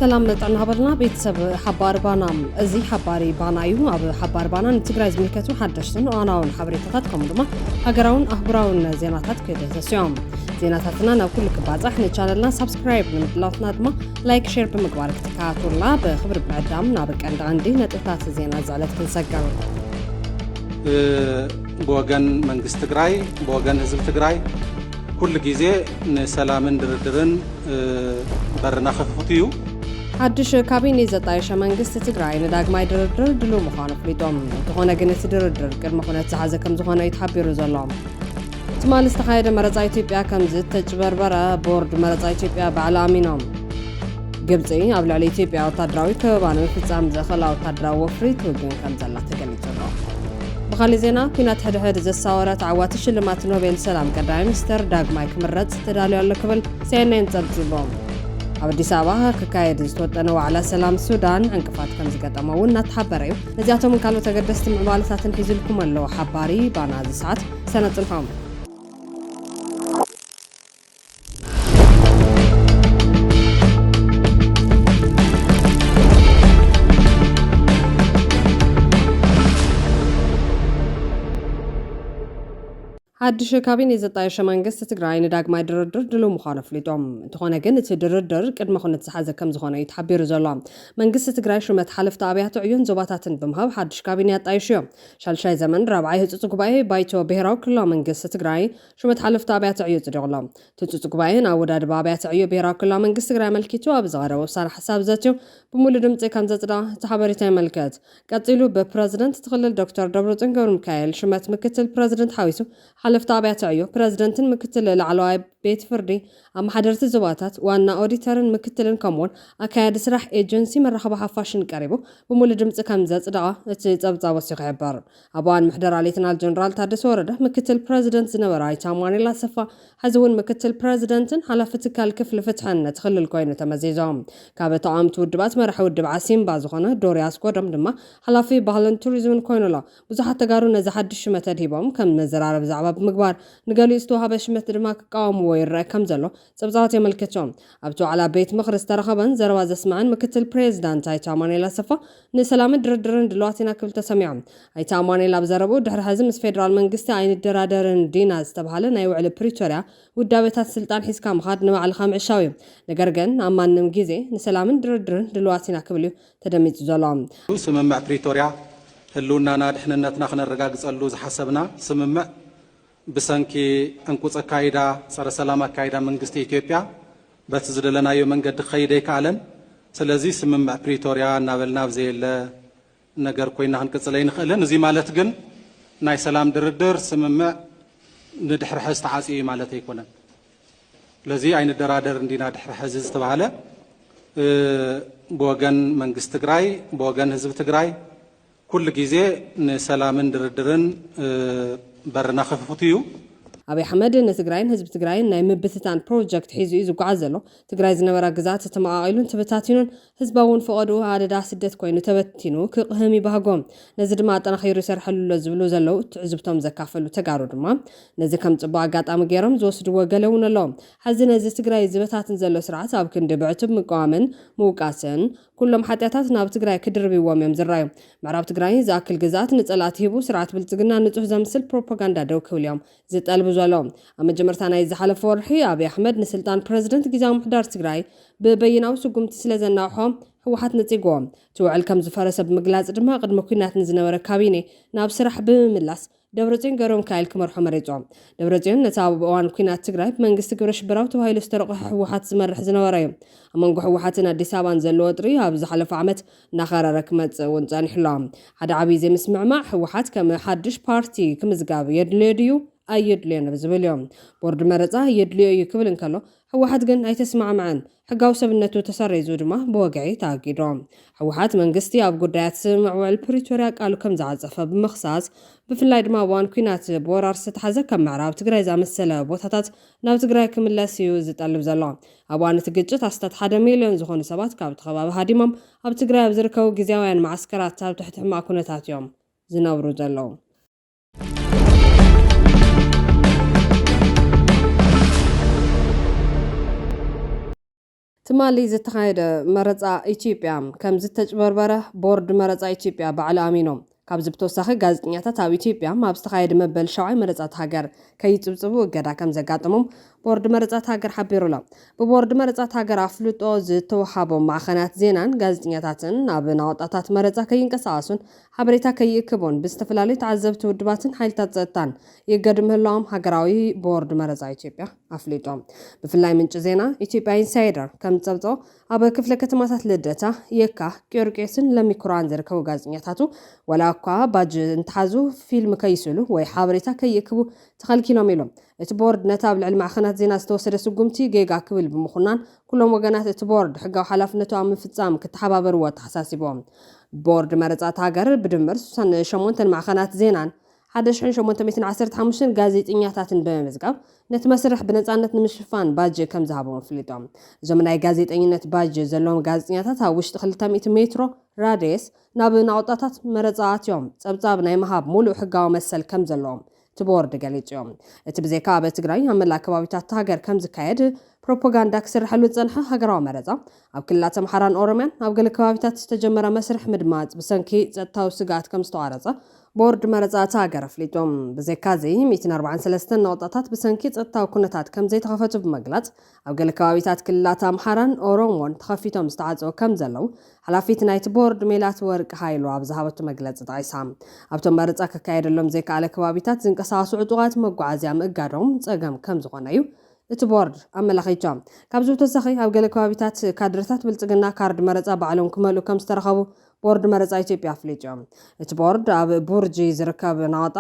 سلام نطعنا هبلنا بيتسب حبار بانام ازي حباري بانايو اب حبار بانان تግራይ ዝምልከቱ ሓደሽትን ኣናውን ሓበሬታታትኩም ድማ ሃገራውን ኣህጉራውን ዜናታት ከደሰሲዮም ዜናታትና ናብ ኩሉ ክባጻሕ ንቻነልና ሰብስክራይብ ንምድላትና ድማ ላይክ ሼር ብምግባር ክትከታተሉና በኽብር ብዕዳም ናብ ቀንዲ አንዲ ነጥብታት ዜና ዘዕለት ክንሰጋሩ በወገን መንግስት ትግራይ በወገን ህዝብ ትግራይ كل جزء نسلامن دردرن برنا خفوتيو حدش كابيني زتايش منجست تجري نداق ما يدردر دلو مخانف ليتوم تخونا جنس دردر كر مخونا تعزة كم زخونا يتحبي رزلام تمال استخايد مرزا إثيوبيا كم زت تجبر برا بورد مرزا إثيوبيا بعلامينهم جبزي قبل على إثيوبيا وتدراوي كبانو في تام زخلا وتدراو وفريت وجن كم زلات تجنيتنا بخالي زينا كنا تحدهد زساورات عوات شلمات نوبل سلام قداي مستر داغ مايك مرد تدالي على كبل سينين تبزبهم عبدي سابها كايد زتوطنوا على سلام السودان انقفات كم زقطمو نتحبريو نزياتهم كانوا تقدست معلوماتن حيزلكم الله حباري باناز ساعات سنه الفام حدش كابيني زتايش منجست تجري نداق ما يدردر دلو مخالف ليتوم تخونا جنت تدردر قد ما خونت حازة كم زخونا يتحبير زلام منجست تجري شو متحلف تابعات عيون زباطات بمها حدش كابيني عطايشيو شال شاي زمن رابعي هتسقباي بايتو بهراو كلا منجست تجري شو متحلف تابعات عيون زلام تسقباي ناوداد بابعات عيون بهراو كلا منجست تجري ملكيتو أبزغره وصار حساب ذاتيو بمولد متى كم زتدا تحبريتي ملكات قتلوا ببريزيدنت تخلل دكتور دبرتون قبل مكايل شو متمكتل بريزيدنت حاويسو حلف تابعت عيو بريزيدنتن مكتل العلواي بيت فردي أما حضرت الزباطات وانا أوديترن مكتلن كمون أكاد سرح إيجنسي مرحبا حفاشن قريبو بمولد متى كم زتدا تتبطا وسيق عبار أبوان محضر عليتنا الجنرال تادس ورده مكتل بريزيدنت زنوراي تامواني لا صفا حزون مكتل بريزيدنتن حلفتك الكفل فتحن تخل الكوين تمزيزهم كابت عام تودبات مرح ودب عسيم بازخونه دوري اسكو دمدما حلافي بهلن توريزم كوينولا بزحت تقارو نزحد الشمة تدهيبهم كم نزرار بزعبا بمقبار نقالي استوها بشمة دما كقاوم ويرى كم زلو سبزات يملكتهم أبتو على بيت مخرس ترخبا زرواز اسمعن مكتل بريزيدنت اي تاماني لا صفا نسلام دردرن دلواتينا كل تسميعهم اي تاماني لا بزربو دحر حزم فيدرال منقستي عين الدرادرن دينا استبهالن اي وعلى بريتوريا ودابتات سلطان حيسكا مخاد نوع الخام عشاوي نقرقن اما نمجيزي نسلام دردرن دلواتينا كبليو تدميت زلام سممع بريتوريا اللونا نادحننتنا خنا نرقاقص اللو زحسبنا سممع بسنكي انقص قايدا صار سلام قايدا منغست ኢትዮጵያ በትዝደለናዮ መንገድ خيده ካለን ስለዚህ ስምምዕ ፕሪቶሪያ እናበልና ብዘይለ ነገር ኮይና ክንቀጽለይ ንኽእልን እዚ ማለት ግን ናይ ሰላም ድርድር ስምምዕ ንድሕር ሕዝ ተዓጽዩ ማለት ኣይኮነን ስለዚህ አይነ ደራደር እንዲና ድሕር ሕዝ ዝተባሃለ በወገን መንግስት ትግራይ በወገን ህዝብ ትግራይ ኩሉ ጊዜ ንሰላምን ድርድርን برنا خفوتيو أبي حمد نتجرين حزب تجرين نايم بثتان بروجكت حيزو إذا قعزلو تجرين زنبرة جزات تماعيلون تبتاتينون حزبون فقدو هذا دا سدت كوينو تبتينو كقهمي بهجوم نزد ما أنا خير يسرح له زبلو زلو تعزبتهم زكافلو تجارو ما نزد كم تبع قات أم جيرم زوسد وجلون اللهم حزن نزد تجرين زبتاتن زلو سرعة أبكن دبعتب مقامن موقاسن كلهم حتياتات ناب تجري كدربي واميم زرايم معرب تجرين زاك الجزات نتقلات هيبو سرعة بلتقنا نتوه زمسل بروباغندا دو كل يوم زت قلب زلهم أما جمرتنا يزحل فرحي أبي أحمد نسلطان بريزيدنت جزام محدار تجري ببيناو سقوم تسلزناهم هو حت نتيجوم توعل كم زفرس بمجلس دما قد مكونات نزنورة كابيني ناب سرح بملاس دبرتين قرون كايل كمرحمة رجعهم دبرتين نتابع بوان كينات تجري منجست قرش براو وهاي الاسترقح وحات زمر حزنوريهم أما نقول وحاتنا ديسابان زلوتري هابز حلف عمت نخرة ركمت ونزان حلام هذا عبيزي مسمع مع وحات كم حدش بارتي كم زقاب يدليديو أيد لينا بزبليوم بورد مرزا يدليو يكبلن كله هو حد جن أي تسمع معن حقاو سبنتو تسري زودما بوقعي تاقيدهم هو حد منقستي أبقو دات سمع والبريتوريا قالوا كم زعزفة بمخصاص بفلايد ما وان كينات بورار ستحزة كم معراب تقرأي زام السلا بوتاتات ناو تقرأي كم الله سيوزت ألف زلام أبوان تقجت أستاد حدا مليون زخون سبات كابت خباب هاديمم أب تقرأي بزركو جزاوين معسكرات تاب تحت معكونتات يوم زناورو زلام تمالي زتخايد مرزا إثيوبيا كم زتجبربره بورد مرزا إثيوبيا بعلى أمينوم كابز بتوسخي غازنياتا تاع إثيوبيا ما بستخايد مبل شوعي مرزات هاجر كيتبصبو غدا كم زغاطمم بورد مرزات هاجر حبيرولا ببورد مرزات هاجر افلطو زتوحابو معخنات زينان غازنياتاتن ናብ ናወጣታት መረፃ ከይንቀሳቀሱን ሓበሬታ ከይክቡን ብዝተፈላለዩ ተዓዘብቲ ውድባትን ሓይልታት ጸጥታን ይገድም ህላዎም ሃገራዊ ቦርድ መረፃ ኢትዮጵያ ኣፍሊጦም ብፍላይ ምንጭ ዜና ኢትዮጵያ ኢንሳይደር ከም ጸብጾ ኣብ ክፍለ ከተማታት ልደታ የካ ቂርቄስን ለሚኩራን ዝርከቡ ጋዜጠኛታቱ ወላ እኳ ባጅ እንትሓዙ ፊልም ከይስሉ ወይ ሓበሬታ ከይክቡ ተኸልኪሎም ኢሎም እቲ ቦርድ ነታ ኣብ ልዕሊ ማዕኸናት ዜና ዝተወሰደ ስጉምቲ ጌጋ ክብል ብምኹናን ኩሎም ወገናት እቲ ቦርድ ሕጋዊ ሓላፍነቱ ኣብ ምፍጻም ክትሓባበርዎ ተሓሳሲቦም ቦርድ መረፃት ሃገር ብድምር 68 ማዕኸናት ዜናን 1815 ጋዜጠኛታትን በመዝጋብ ነቲ መስርሕ ብነፃነት ንምሽፋን ባጅ ከም ዝሃቦም ኣፍሊጦም እዞም ናይ ጋዜጠኝነት ባጅ ዘለዎም ጋዜጠኛታት ኣብ ውሽጢ 200 ሜትሮ ራድየስ ናብ ናውጣታት መረፃትዮም ጸብጻብ ናይ መሃብ ሙሉእ ሕጋዊ መሰል ከም ዘለዎም تبورد ገሊጽዮም እቲ ብዘይካ ኣብ ትግራይ ኣብ መላ ከባቢታት ሃገር ከም ዝካየድ ፕሮፓጋንዳ ክስርሐሉ ዝጸንሐ ሃገራዊ መረፃ ኣብ ክልላት ኣምሓራን ኦሮምያን ኣብ ገለ ከባቢታት ዝተጀመረ መስርሕ ምድማጽ ብሰንኪ ጸጥታዊ ስጋት ከም ዝተዋረጸ ቦርድ መረፃት ሃገር ኣፍሊጦም ብዘይካ እዚ 143 ነቁጣታት ብሰንኪ ጸጥታዊ ኩነታት ከም ዘይተኸፈቱ ብምግላጽ ኣብ ገለ ከባቢታት ክልላት ኣምሓራን ኦሮሞን ተኸፊቶም ዝተዓጽው ከም ዘለው ሓላፊት ናይቲ ቦርድ ሜላት ወርቂ ሃይሉ ኣብ ዝሃበቱ መግለጺ ጠቂሳ ኣብቶም መረፃ ከካየደሎም ዘይከኣለ ከባቢታት ዝንቀሳቐሱ ዕጡቓት መጓዓዝያ ምእጋዶም ጸገም ከም ዝኾነ እዩ እቲ ቦርድ ኣመላኺቶም ካብዚ ተወሳኺ ኣብ ገለ ከባቢታት ካድረታት ብልጽግና ካርድ መረፃ ባዕሎም ክመልኡ ከም ዝተረኸቡ ቦርድ መረፃ ኢትዮጵያ ኣፍሊጦም እቲ ቦርድ ኣብ ቡርጂ ዝርከብ ናወጣ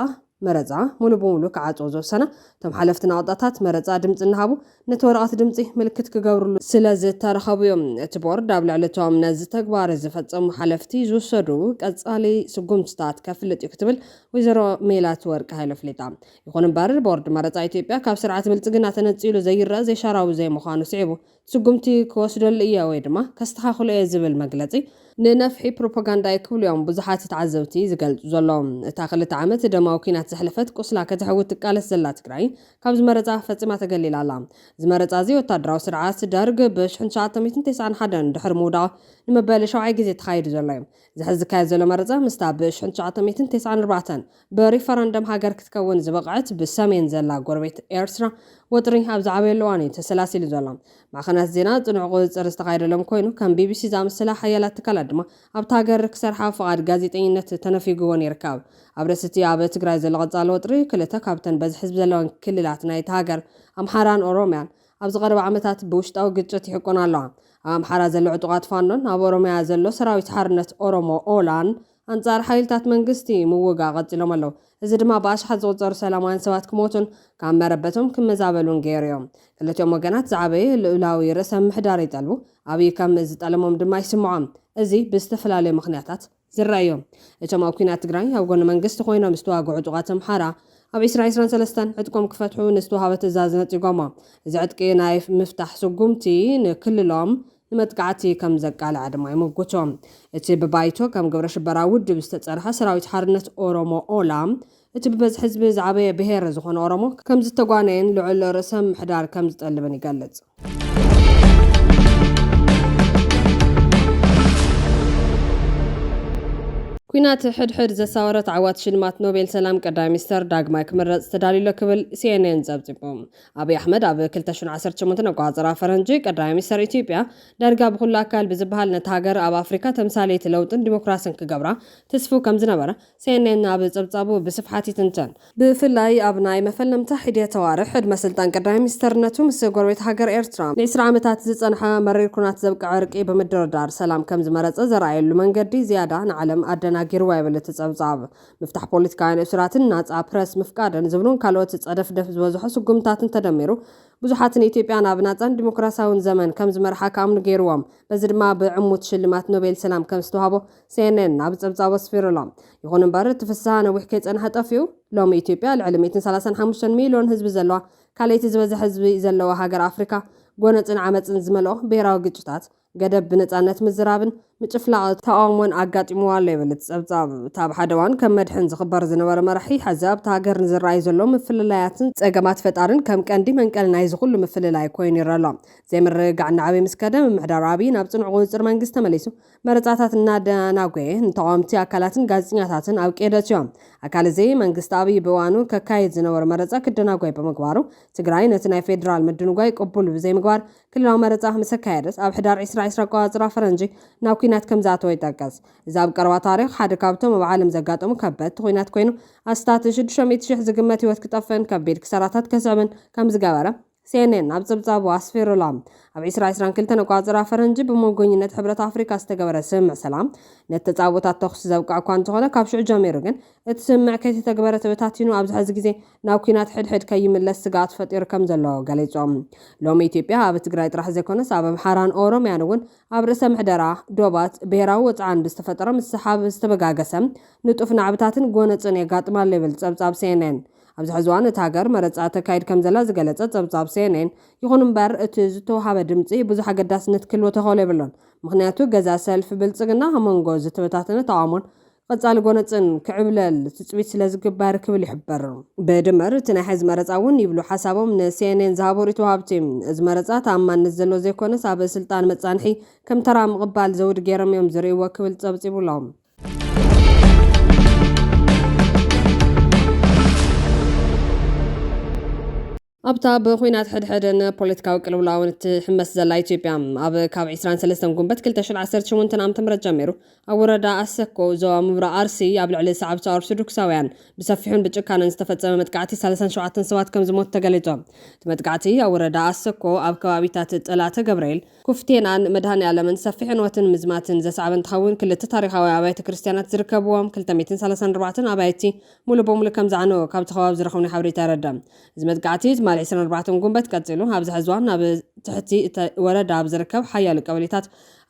መረፃ ሙሉ በሙሉ ክዓጽው ዝወሰነ እቶም ሓለፍቲ ናወጣታት መረፃ ድምፂ እናሃቡ ነቲ ወረቐት ድምፂ ምልክት ክገብርሉ ስለ ዝተረኸቡ እዮም እቲ ቦርድ ኣብ ልዕሊ እቶም ነዚ ተግባር ዝፈጸሙ ሓለፍቲ ዝወሰዱ ቀጻሊ ስጉምትታት ከፍልጥ እዩ ክትብል ወይዘሮ ሜላት ወርቂ ሃይሉ ኣፍሊጣ ይኹን እምበር ቦርድ መረፃ ኢትዮጵያ ካብ ስርዓት ብልጽግና ተነፂሉ ዘይረአ ዘይሻራዊ ዘይምዃኑ ስዒቡ ስጉምቲ ክወስደሉ እየ ወይ ድማ ከስተኻኽሎ እየ ዝብል መግለጺ ንነፍሒ ፕሮፓጋንዳ ይክብሉ እዮም ብዙሓት ተዓዘብቲ ዝገልጹ ዘሎም እታ 2 ዓመት ደማዊ ኩናት ዘሕለፈት ቁስላ ከተሕውት ትቃለስ ዘላ ትግራይ ካብ ዝመረፃ ፈፂማ ተገሊላ ኣላ ዝመረፃ እዚ ወታደራዊ ስርዓት ደርግ ብ1991 ድሕሪ ምውዳቕ ንመበለ 7 ግዜ ተኻይዱ ዘሎ እዩ ዝሕዚ ዝካየድ ዘሎ መረፃ ምስታ ብ1994 ብሪፈረንደም ሃገር ክትከውን ዝበቕዐት ብሰሜን ዘላ ጎረቤት ኤርትራ ወጥሪ ኣብ ዝዓበየሉ እዋን እዩ ተሰላሲሉ ዘሎ ማዕኸናት ዜና ጽኑዕ ቁፅፅር ዝተኻየደሎም ኮይኑ ከም ቢቢሲ ዝኣመሰላ ሓያላት ትካላት ድማ ኣብቲ ሃገር ክሰርሓ ፍቓድ ጋዜጠኝነት ተነፊግዎን ይርከብ ኣብ ርእስቲ ኣብ ትግራይ ዘሎ ቀጻሊ ወጥሪ ክልተ ካብተን በዝሒ ህዝቢ ዘለወን ክልላት ናይቲ ሃገር ኣምሓራን ኦሮምያን ኣብ ዝቐረበ ዓመታት ብውሽጣዊ ግጭት ይሕቆና ኣለዋ ኣብ ኣምሓራ ዘሎ ዕጡቓት ፋኖን ኣብ ኦሮምያ ዘሎ ሰራዊት ሓርነት ኦሮሞ ኦላን ኣንጻር ሓይልታት መንግስቲ ምውጋ ቀፂሎም ኣለዉ እዚ ድማ ብኣሽሓት ዝቑፀሩ ሰላማውያን ሰባት ክሞቱን ካብ መረበቶም ክመዛበሉን ገይሩ እዮም ክልቲኦም ወገናት ዝዓበየ ልኡላዊ ርእሰ ምሕዳር ይጠልቡ ኣብይ ከም ዝጠለሞም ድማ ይስምዖም እዚ ብዝተፈላለዩ ምክንያታት ዝረአዮም እቶም ኣብ ኩናት ትግራይ ኣብ ጎኒ መንግስቲ ኮይኖም ዝተዋግዑ ዕጡቓት ኣምሓራ ኣብ 2023 ዕጥቆም ክፈትሑ ንዝተዋሃበ ትእዛዝ ነፂጎሞ እዚ ዕጥቂ ናይ ምፍታሕ ስጉምቲ ንክልሎም ንመጥቃዕቲ ከም ዘቃልዓ ድማ ይምጉቶም እቲ ብባይቶ ከም ግብረ ሽበራ ውድብ ዝተፀርሐ ሰራዊት ሓርነት ኦሮሞ ኦላ እቲ ብበዝሒ ህዝቢ ዝዓበየ ብሄር ዝኾነ ኦሮሞ ከም ዝተጓነየን ልዑል ርእሰ ምሕዳር ከም ዝጠልብን ይገልጽ ኩናት ሕድሕድ ዘሳወረት ዓዋት ሽልማት ኖቤል ሰላም ቀዳማይ ሚኒስተር ዳግማይ ክምረጽ ተዳልዩ ክብል ሲኤንኤን ዘብጽቦም አብይ አሕመድ ኣብ 2018 ኣቆጻጽራ ፈረንጂ ቀዳማይ ሚኒስተር ኢትዮጵያ ዳርጋ ብኩሉ ኣካል ብዝበሃል ነቲ ሃገር ኣብ ኣፍሪካ ተምሳሌት ለውጥን ዲሞክራሲን ክገብራ ተስፉ ከም ዝነበረ ሲኤንኤን ኣብ ጸብጻቡ ብስፍሓት ይትንተን ብፍላይ ኣብ ናይ መፈለምታ ሒደት ተዋርሕ ዕድመ ስልጣን ቀዳማይ ሚኒስተርነቱ ምስ ጎረቤት ሃገር ኤርትራ ን20 ዓመታት ዝጸንሐ መሪር ኩናት ዘብቅዕ ዕርቂ ብምድርዳር ሰላም ከም ዝመረጸ ዘረኣየሉ መንገዲ ዝያዳ ንዓለም ኣደና ጊርዋ ይብል ተጸብጻብ ምፍታሕ ፖለቲካውያን እስራትን ናጻ ፕረስ ምፍቃድን ዝብሉን ካልኦት ጸደፍደፍ ዝበዝሑ ስጉምታትን ተደሚሩ ብዙሓትን ኢትዮጵያን ኣብ ናጻን ዲሞክራሲያውን ዘመን ከም ዝመርሓ ከኣምኑ ገይርዎም በዚ ድማ ብዕሙት ሽልማት ኖቤል ሰላም ከም ዝተዋህቦ ሲኤንኤን ኣብ ጸብጻቡ ኣስፊሩሎም ይኹን እምበር እቲ ፍስሓ ነዊሕ ከይጸንሐ ጠፊኡ ሎሚ ኢትዮጵያ ልዕሊ 135 ሚልዮን ህዝቢ ዘለዋ ካልአይቲ ዝበዝሐ ህዝቢ ዘለዋ ሃገር ኣፍሪካ ጎነፅን ዓመፅን ዝመልኦ ብሄራዊ ግጭታት ገደብ ብነፃነት ምዝራብን ምጭፍላቕ ተቃውሞን ኣጋጢምዋሎ ይብል ጸብጻብ ታብ ሓደዋን ከም መድሕን ዝኽበር ዝነበረ መራሒ ሕዚ ኣብቲ ሃገር ንዝረኣዩ ዘሎ ምፍልላያትን ጸገማት ፈጣርን ከም ቀንዲ መንቀል ናይ ዝኹሉ ምፍልላይ ኮይኑ ይረአ ኣሎ። ዘይምርግጋዕ ንዓበይ ምስ ከደ ምምሕዳር ዓብዪ ናብ ጽኑዕ ቁፅር መንግስቲ ተመሊሱ መረፃታት እናዳናጎየ ንተቃወምቲ ኣካላትን ጋዜጠኛታትን ኣብ ቄደት እዮም። ኣካል እዚ መንግስቲ ዓብዪ ብእዋኑ ከካይድ ዝነበረ መረፃ ክደናጎይ ብምግባሩ ትግራይ ነቲ ናይ ፌደራል ምድንጓይ ቅቡል ብዘይምግባር ክልላዊ መረፃ ምስ ኣካየደት ኣብ ሕዳር 2020 ኣቆፃፅራ ፈረንጂ ናብ ኩናት ከም ዝኣተወ ይጠቀስ። እዚ ኣብ ቀረባ ታሪክ ሓደ ካብቶም ኣብ ዓለም ዘጋጠሙ ከበድቲ ኩናት ኮይኑ ኣስታት 600,000 ዝግመት ህይወት ክጠፍእን ከቢድ ክሳራታት ከስዕብን ከም ዝገበረ CNN ኣብ ጸብጻቡ ኣስፊሩላ። ኣብ 2022 ኣቆፃፅራ ፈረንጂ ብመጎኝነት ሕብረት ኣፍሪካ ዝተገበረ ስምምዕ ሰላም ነቲ ተጻውታት ተኹስ ዘብቃዕ እኳ እንተኾነ ካብ ሽዑ ጀሚሩ ግን እቲ ስምምዕ ከይተተግበረ ተበታቲኑ ኣብዚ ሕዚ ግዜ ናብ ኩናት ሕድሕድ ከይምለስ ስጋኣት ፈጢሩ ከም ዘሎ ገሊፆም። ሎሚ ኢትዮጵያ ኣብ ትግራይ ጥራሕ ዘይኮነስ ኣብ ኣምሓራን ኦሮምያን እውን ኣብ ርእሰ ምሕደራ ዶባት ብሄራዊ ወፅዓን ብዝተፈጠረ ምስሓብ ዝተበጋገሰ ንጡፍ ናዕብታትን ጎነፅን የጋጥማሉ ይብል ጸብጻብ CNN። ኣብዚ ሕዚ እዋን እቲ ሃገር መረፃ ተካይድ ከም ዘላ ዝገለጸ ጸብጻብ CNN ይኹን እምበር እቲ ዝተዋሃበ ድምፂ ብዙሕ ኣገዳስነት ክህልዎ ተኽእሎ የብሎን። ምክንያቱ ገዛ ሰልፊ ብልጽግና መንጎ ዝተበታተነ ተቃውሞን ቀጻሊ ጎነፅን ክዕብለል ትፅቢት ስለ ዝግበር ክብል ይሕበር። ብድምር እቲ ናይ ሕዚ መረፃ እውን ይብሉ ሓሳቦም ንCNN ዝሃቡ ሪቱ ሃብቲ እዚ መረፃ ተኣማንነት ዘለዎ ዘይኮነስ ኣብ ስልጣን መጻንሒ ከም ተራ ምቕባል ዘውድ ገይሮም እዮም ዝርእይዎ ክብል ጸብጺቡሎም። ኣብታ ብኩናት ሕድሕድን ፖለቲካዊ ቅልውላውን እትሕመስ ዘላ ኢትዮጵያ ኣብ ካብ 23 ጉንበት 2018 ዓ.ም ጀሚሩ ኣብ ወረዳ ኣሰኮ ዞባ ምብራቕ ኣርሲ ኣብ ልዕሊ ሰዓብቲ ኦርቶዶክሳውያን ብሰፊሑን ብጭካነን ዝተፈጸመ መጥቃዕቲ 37 ሰባት ከም ዝሞቱ ተገሊጾም። እቲ መጥቃዕቲ ኣብ ወረዳ ኣሰኮ ኣብ ከባቢታት ጠላተ ገብርኤል ኩፍቴናን መድኃኔዓለምን ሰፊሕን ወትን ምዝማትን ዘሰዓበ እንትኸውን ክልተ ታሪኻዊ ኣባይቲ ክርስቲያናት ዝርከብዎም 234 ኣባይቲ ሙሉ በሙሉ ከም ዝዓነው ካብቲ ከባቢ ዝረኸብና ሓበሬታ ይረዳእ። እዚ መጥቃዕቲ 24 ጉንበት ቀፂሉ ኣብዚ ሕዚ እዋን ኣብ ትሕቲ ወረዳ ኣብ ዝርከብ ሓያሎ ቀበሌታት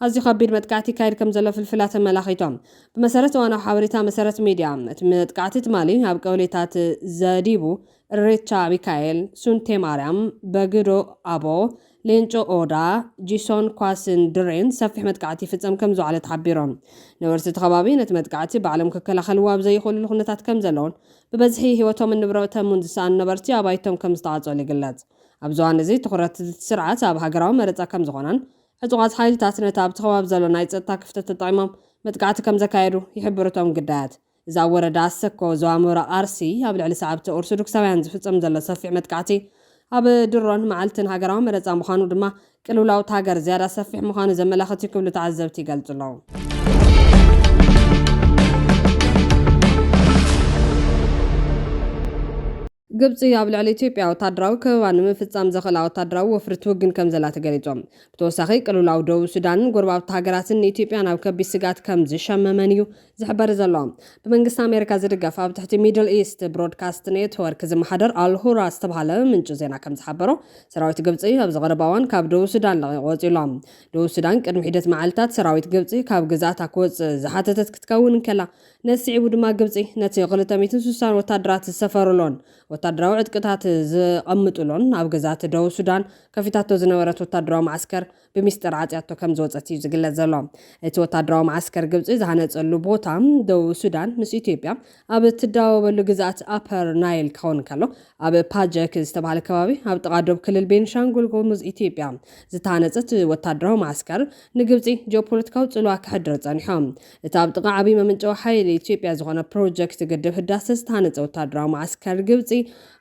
ኣዝዩ ከቢድ መጥቃዕቲ ካይድ ከም ዘሎ ፍልፍላት ኣመላኺቶም። ብመሰረት እዋናዊ ሓበሬታ መሰረት ሚድያ እቲ መጥቃዕቲ ትማሊ ኣብ ቀበሌታት ዘዲቡ፣ እሬቻ ሚካኤል፣ ሱንቴ ማርያም፣ በግዶ ኣቦ፣ ሌንጮ ኦዳ፣ ጂሶን ኳስን ድሬን ሰፊሕ መጥቃዕቲ ፍጸም ከም ዝውዕለ ተሓቢሮም። ነበርቲ እቲ ከባቢ ነቲ መጥቃዕቲ ባዕሎም ክከላኸልዎ ኣብ ዘይኽእሉ ኩነታት ከም ዘለውን ብበዝሒ ህይወቶም ንብረቶምን ዝሰኣኑ ነበርቲ ኣባይቶም ከም ዝተዓጸሉ ይግለጽ። ኣብ እዋን እዚ ትኹረት ስርዓት ኣብ ሃገራዊ መረፃ ከም ዝኾነን ዕጡቓት ሓይልታት ነቲ ኣብቲ ከባቢ ዘሎ ናይ ፀጥታ ክፍተት ተጠቒሞም መጥቃዕቲ ከም ዘካየዱ ይሕብርቶም ግዳያት። እዛ ወረዳ ኣሰኮ ዞባ ምብራቕ ኣርሲ ኣብ ልዕሊ ሰዓብቲ ኦርቶዶክሳውያን ዝፍጸም ዘሎ ሰፊሕ መጥቃዕቲ ኣብ ድሮን መዓልትን ሃገራዊ መረፃ ምዃኑ ድማ ቅልውላዊት ሃገር ዝያዳ ሰፊሕ ምዃኑ ዘመላኽት ክብሉ ተዓዘብቲ ይገልጹ ኣለዉ። ግብፂ ኣብ ልዕሊ ኢትዮጵያ ወታደራዊ ከበባ ንምፍጻም ዘኽእላ ወታደራዊ ወፍሪ ትውግን ከም ዘላ ተገሊጾም። ብተወሳኺ ቅልውላዊ ደቡብ ሱዳንን ጎረባብቲ ሃገራትን ንኢትዮጵያ ናብ ከቢድ ስጋት ከም ዝሸመመን እዩ ዝሕበር ዘሎ። ብመንግስቲ ኣሜሪካ ዝድገፍ ኣብ ትሕቲ ሚድል ኢስት ብሮድካስት ኔትወርክ ዝመሓደር ኣልሁራ ዝተባሃለ ምንጭ ዜና ከም ዝሓበሮ ሰራዊት ግብፂ ኣብ ዝቐረባ እዋን ካብ ደቡብ ሱዳን ወፂሎም። ደቡብ ሱዳን ቅድሚ ሒደት መዓልትታት ሰራዊት ግብፂ ካብ ግዛታ ክወፅእ ዝሓተተት ክትከውን ከላ ነስዒቡ ድማ ግብፂ ነቲ 260 ወታደራት ዝሰፈሩሎን ወታደራዊ ዕጥቅታት ዝቐምጡሎን ኣብ ግዛት ደቡብ ሱዳን ከፊታቶ ዝነበረት ወታደራዊ ማዓስከር ብምስጢር ዓፅያቶ ከም ዝወፀት እዩ ዝግለጽ ዘሎ። እቲ ወታደራዊ ማዓስከር ግብፂ ዝሃነፀሉ ቦታ ደቡብ ሱዳን ምስ ኢትዮጵያ ኣብ እትዳወበሉ ግዛት ኣፐር ናይል ክኸውን ከሎ ኣብ ፓጀክ ዝተባሃለ ከባቢ ኣብ ጥቓ ደቡብ ክልል ቤንሻንጉል ጉሙዝ ኢትዮጵያ ዝተሃነፀት ወታደራዊ ማዓስከር ንግብፂ ጂኦፖለቲካዊ ጽልዋ ክሕድር ጸኒሖም። እቲ ኣብ ጥቓ ዓብዪ መመንጨዊ ሓይሊ ኢትዮጵያ ዝኾነ ፕሮጀክት ግድብ ህዳሴ ዝተሃነፀ ወታደራዊ ማዓስከር ግብፂ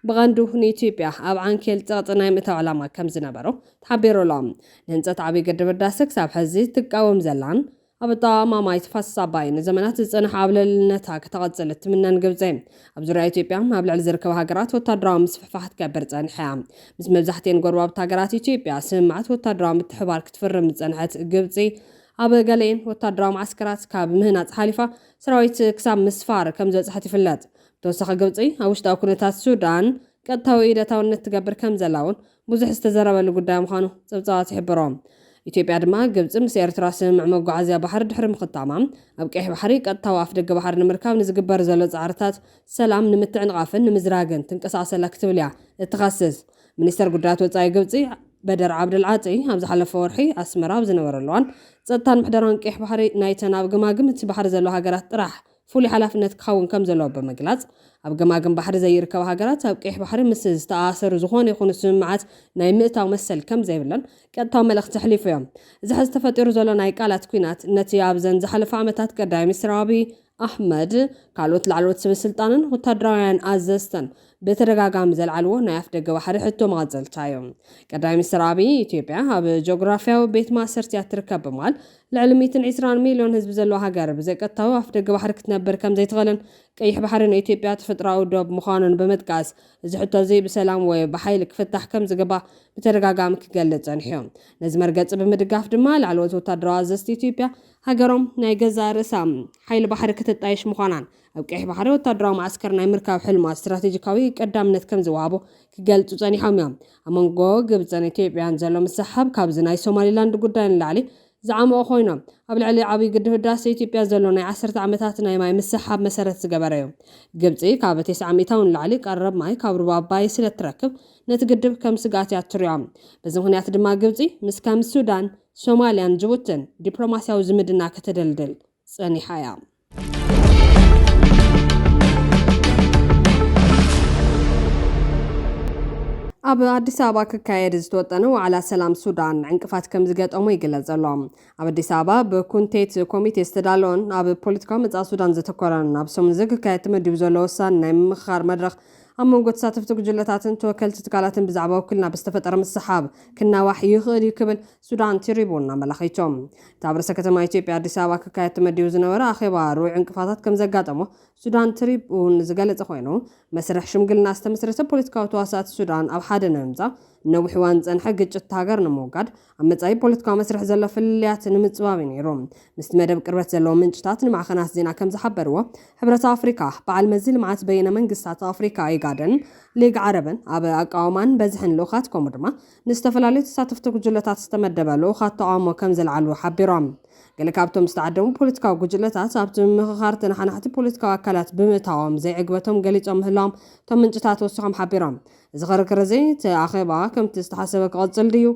ብቐንዱ ንኢትዮጵያ ኣብ ዓንኬል ፀቕጢ ናይ ምእታው ዕላማ ከም ዝነበሮ ተሓቢሩሎም። ንህንፀት ዓብዪ ግድብ ህዳሴ ክሳብ ሕዚ ትቃወም ዘላን ኣብ ኣጠቓቕማ ተፋሰስ ኣባይ ንዘመናት ዝጸንሐ ኣብለልነታ ክትቐጽል እትምነን ግብፂ ኣብ ዙርያ ኢትዮጵያ ኣብ ልዕሊ ዝርከቡ ሃገራት ወታደራዊ ምስፍሕፋሕ ክትገብር ጸኒሓ እያ። ምስ መብዛሕትአን ጎረባብቲ ሃገራት ኢትዮጵያ ስምምዓት ወታደራዊ ምትሕብባር ክትፍርም ዝጸንሐት ግብፂ ኣብ ገሌን ወታደራዊ ማዓስከራት ካብ ምህናፅ ሓሊፋ ሰራዊት ክሳብ ምስፋር ከም ዝበፅሐት ይፍለጥ። ብተወሳኺ ግብፂ ኣብ ውሽጣዊ ኩነታት ሱዳን ቀጥታዊ ኢደታውነት ትገብር ከም ዘላ እውን ብዙሕ ዝተዘረበሉ ጉዳይ ምዃኑ ፀብፃባት ይሕብሮም። ኢትዮጵያ ድማ ግብፂ ምስ ኤርትራ ስምምዕ መጓዓዝያ ባሕሪ ድሕሪ ምኽታማ ኣብ ቀይሕ ባሕሪ ቀጥታዊ ኣፍ ደገ ባሕሪ ንምርካብ ንዝግበር ዘሎ ፃዕርታት ሰላም ንምትዕንቓፍን ንምዝራግን ትንቀሳቐሰላ ክትብል እያ እትኸስስ። ሚኒስተር ጉዳያት ወፃኢ ግብፂ بدر عبد العاطي همز حلف ورحي أسمرا بزنور اللوان ጸጥታን ምሕደራን ቀይሕ ባሕሪ ናይተን ኣብ ገማግም እቲ ባሕሪ ዘለዎ ሃገራት ጥራሕ ፍሉይ ሓላፍነት ክኸውን ከም ዘለዎ በመግላጽ ኣብ ገማግም ባሕሪ ዘይርከባ ሃገራት ኣብ ቀይሕ ባሕሪ ምስ ዝተኣሰሩ ዝኾነ ይኹን ስምምዓት ናይ ምእታው መሰል ከም ዘይብለን ቀጥታዊ መልእኽቲ ሕሊፉ እዮም። እዚ ሕዚ ተፈጢሩ ዘሎ ናይ ቃላት ኩናት ነቲ ኣብዘን ዝሓለፈ ዓመታት ቀዳማይ ሚኒስትር ኣብይ ኣሕመድ ካልኦት ላዕለዎት ሰበስልጣንን ወታደራውያን ኣዘዝተን በተደጋጋሚ ዘልዓልዎ ናይ ኣፍ ደገ ባሕሪ ሕቶ መቐጸልታ እዮም። ቀዳማይ ሚኒስትር ኣብይ ኢትዮጵያ ኣብ ጂኦግራፊያዊ ቤት ማእሰርቲ እያ ትርከብ ብምባል ልዕሊ 120 ሚልዮን ህዝቢ ዘለዎ ሃገር ብዘይቀጥታዊ ኣፍ ደገ ባሕሪ ክትነብር ከም ዘይትኽእልን ቀይሕ ባሕሪ ንኢትዮጵያ ተፈጥሮኣዊ ዶብ ምዃኑን በመጥቃስ እዚ ሕቶ እዚ ብሰላም ወይ ብሓይሊ ክፍታሕ ከም ዝግባእ በተደጋጋሚ ክገልጽ ጸኒሖም። ነዚ መርገጺ ብምድጋፍ ድማ ላዕለዎት ወታደራዊ ኣዘዝቲ ኢትዮጵያ ሃገሮም ናይ ገዛ ርእሳ ሓይሊ ባሕሪ ክትጣየሽ ምዃናን ኣብ ቀይሕ ባሕሪ ወታደራዊ ማዕስከር ናይ ምርካብ ሕልማ ስትራቴጂካዊ ቀዳምነት ከም ዝወሃቦ ክገልጹ ጸኒሖም እዮም። ኣብ መንጎ ግብጽን ኢትዮጵያን ዘሎ ምሰሓብ ካብዚ ናይ ሶማሊላንድ ጉዳይ ንላዕሊ ዝዓመቑ ኮይኖም ኣብ ልዕሊ ዓብዪ ግድብ ህዳሴ ኢትዮጵያ ዘሎ ናይ 10 ዓመታት ናይ ማይ ምሰሓብ መሰረት ዝገበረ እዩ። ግብጺ ካብ 900 ንላዕሊ ቀረብ ማይ ካብ ሩባ ኣባይ ስለ ትረክብ ነቲ ግድብ ከም ስጋት እያ ትሪኦ። በዚ ምኽንያት ድማ ግብጺ ምስ ከም ሱዳን፣ ሶማልያን፣ ጅቡትን ዲፕሎማስያዊ ዝምድና ከተደልድል ጸኒሓ እያ። ኣብ ኣዲስ ኣበባ ክካየድ ዝተወጠነ ዋዕላ ሰላም ሱዳን ዕንቅፋት ከም ዝገጠሞ ይግለጽ ኣሎ። ኣብ ኣዲስ ኣበባ ብኩንቴት ኮሚቴ ዝተዳለወን ኣብ ፖለቲካዊ መጻኢ ሱዳን ዘተኮረን ኣብ ሰሙን ዝክካየድ ተመዲቡ ዘሎ ወሳኒ ናይ ምምኽኻር መድረኽ ኣብ መንጎ ተሳተፍቲ ጉጅለታትን ተወከልቲ ትካላትን ብዛዕባ ውክልና ብዝተፈጠረ ምሰሓብ ክናዋሕ ይኽእል እዩ ክብል ሱዳን ትሪቡን ኣመላኺቶም። እቲ ኣብ ርእሰ ከተማ ኢትዮጵያ ኣዲስ ኣበባ ክካየድ ተመዲቡ ዝነበረ ኣኼባ ርኡይ ዕንቅፋታት ከም ዘጋጠሞ ሱዳን ትሪቡን ዝገለጸ ኮይኑ መስርሕ ሽምግልና ዝተመስረተ ፖለቲካዊ ተዋሳእቲ ሱዳን ኣብ ሓደ ንምምጻእ ነዊሕ እዋን ዝጸንሐ ግጭት ሃገር ንምውጋድ ኣብ መጻኢ ፖለቲካዊ መስርሕ ዘሎ ፍልልያት ንምጽባብ ነይሩ። ምስቲ መደብ ቅርበት ዘለዎ ምንጭታት ንማዕኸናት ዜና ከም ዝሓበርዎ ሕብረት ኣፍሪካ በዓል መዚ ልምዓት በይነ መንግስታት ኣፍሪካ ኢጋድን ሊግ ዓረብን ኣብ ኣቃውማን በዝሕን ልኡኻት ከምኡ ድማ ንዝተፈላለዩ ተሳተፍቲ ጉጅለታት ዝተመደበ ልኡኻት ተቃውሞ ከም ዘልዓሉ ሓቢሮም። ገለ ካብቶም ዝተዓደሙ ፖለቲካዊ ጉጅለታት ኣብቲ ምኽኻር ተናሓናሕቲ ፖለቲካዊ ኣካላት ብምእታዎም ዘይዕግበቶም ገሊፆም ምህላዎም እቶም ምንጭታት ወሲኾም ሓቢሮም። እዚ ክርክር እዚ እቲ ኣኼባ ከምቲ ዝተሓሰበ ክቕጽል ድዩ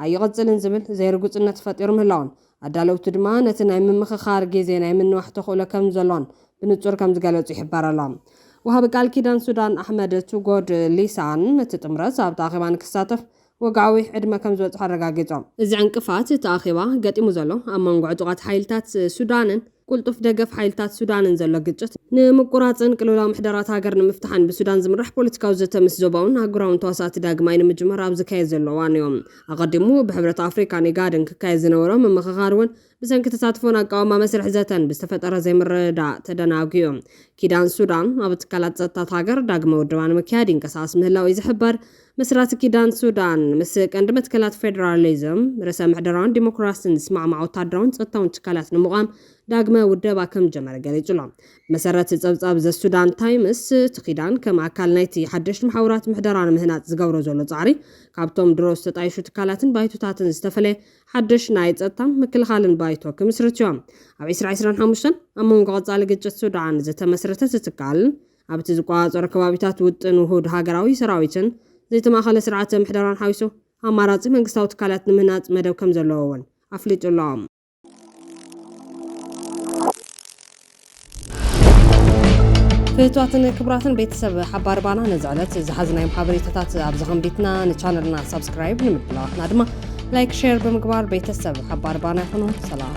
ኣይቕጽልን ዝብል ዘይርጉጽነት ፈጢሩ ምህላውን ኣዳለውቲ ድማ ነቲ ናይ ምምኽኻር ግዜ ናይ ምንዋሕ ተኽእሎ ከም ዘሎን ብንጹር ከም ዝገለጹ ይሕበር ኣሎ። ወሃቢ ቃል ኪዳን ሱዳን ኣሕመድ ቱጎድ ሊሳን እቲ ጥምረት ኣብቲ ኣኼባ ንክሳተፍ ወግዓዊ ዕድመ ከም ዝበጽሖ ኣረጋጊጾም። እዚ ዕንቅፋት እቲ ኣኼባ ገጢሙ ዘሎ ኣብ መንጎ ዕጡቓት ሓይልታት ሱዳንን ቁልጡፍ ደገፍ ሓይልታት ሱዳንን ዘሎ ግጭት ንምቁራጽን ቅልውላዊ ምሕደራት ሃገር ንምፍታሕን ብሱዳን ዝምራሕ ፖለቲካዊ ዘተ ምስ ዞባውን ሃገራውን ተዋሳእቲ ዳግማይ ንምጅማር ኣብ ዝካየድ ዘሎ እዋን እዮም። ኣቐዲሙ ብሕብረት ኣፍሪካን ኢጋድን ክካየድ ዝነበሮ ምምኽኻር እውን ብሰንኪ ተሳትፎን ኣቃውማ መስርሕ ዘተን ብዝተፈጠረ ዘይምርዳእ ተደናጊዩ። ኪዳን ሱዳን ኣብ ትካላት ጸጥታት ሃገር ዳግመ ውድባ ንምክያድ ይንቀሳቐስ ምህላው እዩ ዝሕበር። መስራቲ ኪዳን ሱዳን ምስ ቀንዲ መትከላት ፌደራሊዝም ርእሰ ምሕደራውን ዲሞክራሲን ዝስማዕማዕ ወታደራውን ጸጥታውን ትካላት ንምቋም ዳግመ ውደባ ከም ጀመረ ገሊጹ ኣሎ። መሰረት ጸብጻብ ዘሱዳን ታይምስ እቲ ኪዳን ከም ኣካል ናይቲ ሓደሽቲ ማሕበራት ምሕደራ ንምህናጽ ዝገብሮ ዘሎ ጻዕሪ ካብቶም ድሮ ዝተጣየሹ ትካላትን ባይቶታትን ዝተፈለየ ሓድሽ ናይ ጸጥታን ምክልኻልን ባይቶ ክምስርት እዮም። ኣብ 2025 ኣብ መንጎ ቀጻሊ ግጭት ሱዳን ዝተመስረተ ትካል ኣብቲ ዝቋጸረ ከባቢታት ውጥን ውሁድ ሃገራዊ ሰራዊትን ዘይተማኸለ ስርዓተ ምሕደራን ሓዊሱ ኣማራጺ መንግስታዊ ትካላት ንምህናጽ መደብ ከም ዘለዎ እውን ኣፍሊጡ ኣሎ። ፍትዋትን ክብራትን ቤተሰብ ሓባር ባና ነዝዕለት ዝሓዝናዮም ሓበሬታታት ኣብ ዝኸምቢትና ንቻነልና ሰብስክራይብ ንምድላዋትና ድማ ላይክ ሼር ብምግባር ቤተሰብ ሓባር ባና ይኹኑ። ሰላም